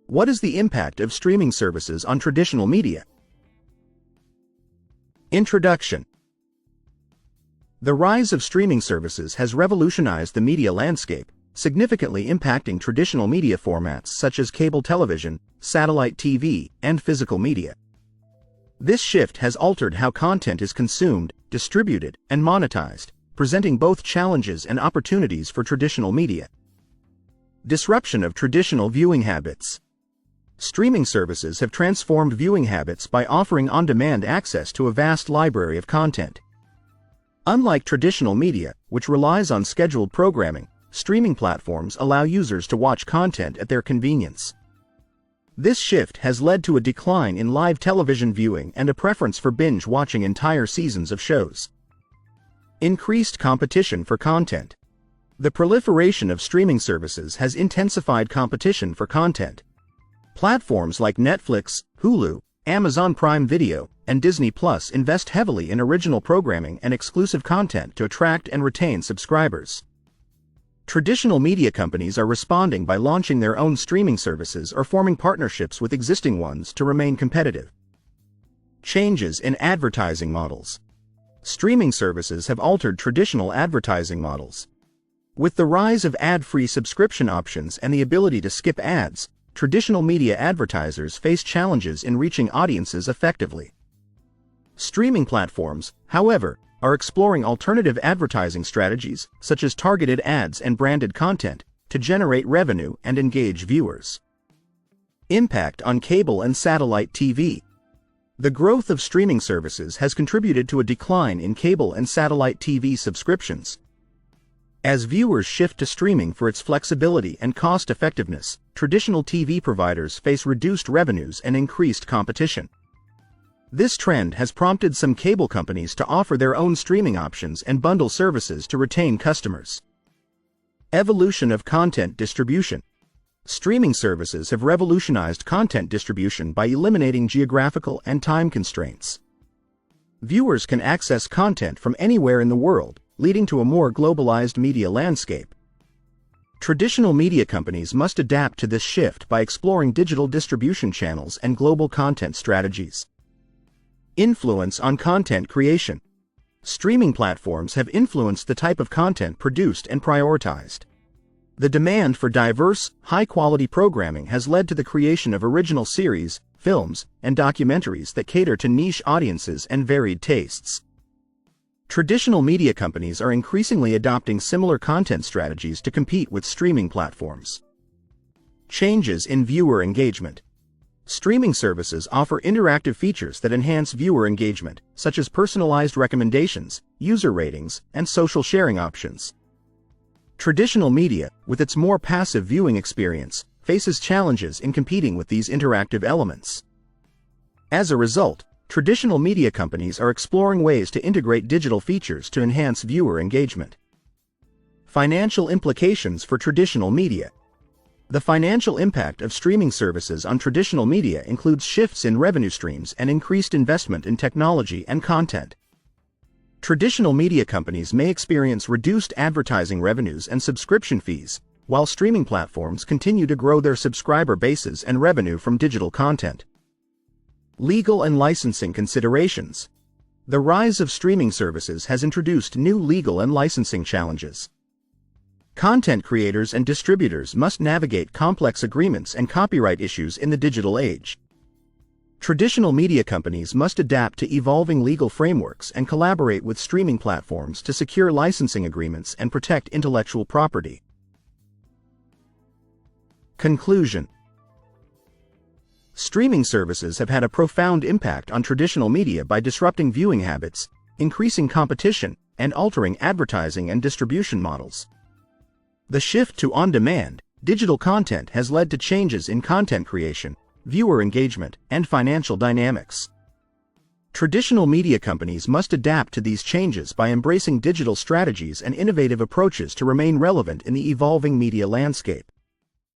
What is the impact of streaming services on traditional media? Introduction. The rise of streaming services has revolutionized the media landscape, significantly impacting traditional media formats such as cable television, satellite TV, and physical media. This shift has altered how content is consumed, distributed, and monetized, presenting both challenges and opportunities for traditional media. Disruption of traditional viewing habits. Streaming services have transformed viewing habits by offering on-demand access to a vast library of content. Unlike traditional media, which relies on scheduled programming, streaming platforms allow users to watch content at their convenience. This shift has led to a decline in live television viewing and a preference for binge-watching entire seasons of shows. Increased competition for content. The proliferation of streaming services has intensified competition for content. Platforms like Netflix, Hulu, Amazon Prime Video, and Disney Plus invest heavily in original programming and exclusive content to attract and retain subscribers. Traditional media companies are responding by launching their own streaming services or forming partnerships with existing ones to remain competitive. Changes in advertising models. Streaming services have altered traditional advertising models. With the rise of ad-free subscription options and the ability to skip ads, traditional media advertisers face challenges in reaching audiences effectively. Streaming platforms, however, are exploring alternative advertising strategies, such as targeted ads and branded content, to generate revenue and engage viewers. Impact on cable and satellite TV. The growth of streaming services has contributed to a decline in cable and satellite TV subscriptions. As viewers shift to streaming for its flexibility and cost-effectiveness, traditional TV providers face reduced revenues and increased competition. This trend has prompted some cable companies to offer their own streaming options and bundle services to retain customers. Evolution of content distribution. Streaming services have revolutionized content distribution by eliminating geographical and time constraints. Viewers can access content from anywhere in the world, leading to a more globalized media landscape. Traditional media companies must adapt to this shift by exploring digital distribution channels and global content strategies. Influence on content creation. Streaming platforms have influenced the type of content produced and prioritized. The demand for diverse, high-quality programming has led to the creation of original series, films, and documentaries that cater to niche audiences and varied tastes. Traditional media companies are increasingly adopting similar content strategies to compete with streaming platforms. Changes in viewer engagement. Streaming services offer interactive features that enhance viewer engagement, such as personalized recommendations, user ratings, and social sharing options. Traditional media, with its more passive viewing experience, faces challenges in competing with these interactive elements. As a result, traditional media companies are exploring ways to integrate digital features to enhance viewer engagement. Financial implications for traditional media. The financial impact of streaming services on traditional media includes shifts in revenue streams and increased investment in technology and content. Traditional media companies may experience reduced advertising revenues and subscription fees, while streaming platforms continue to grow their subscriber bases and revenue from digital content. Legal and licensing considerations. The rise of streaming services has introduced new legal and licensing challenges. Content creators and distributors must navigate complex agreements and copyright issues in the digital age. Traditional media companies must adapt to evolving legal frameworks and collaborate with streaming platforms to secure licensing agreements and protect intellectual property. Conclusion. Streaming services have had a profound impact on traditional media by disrupting viewing habits, increasing competition, and altering advertising and distribution models. The shift to on-demand, digital content has led to changes in content creation, viewer engagement, and financial dynamics. Traditional media companies must adapt to these changes by embracing digital strategies and innovative approaches to remain relevant in the evolving media landscape.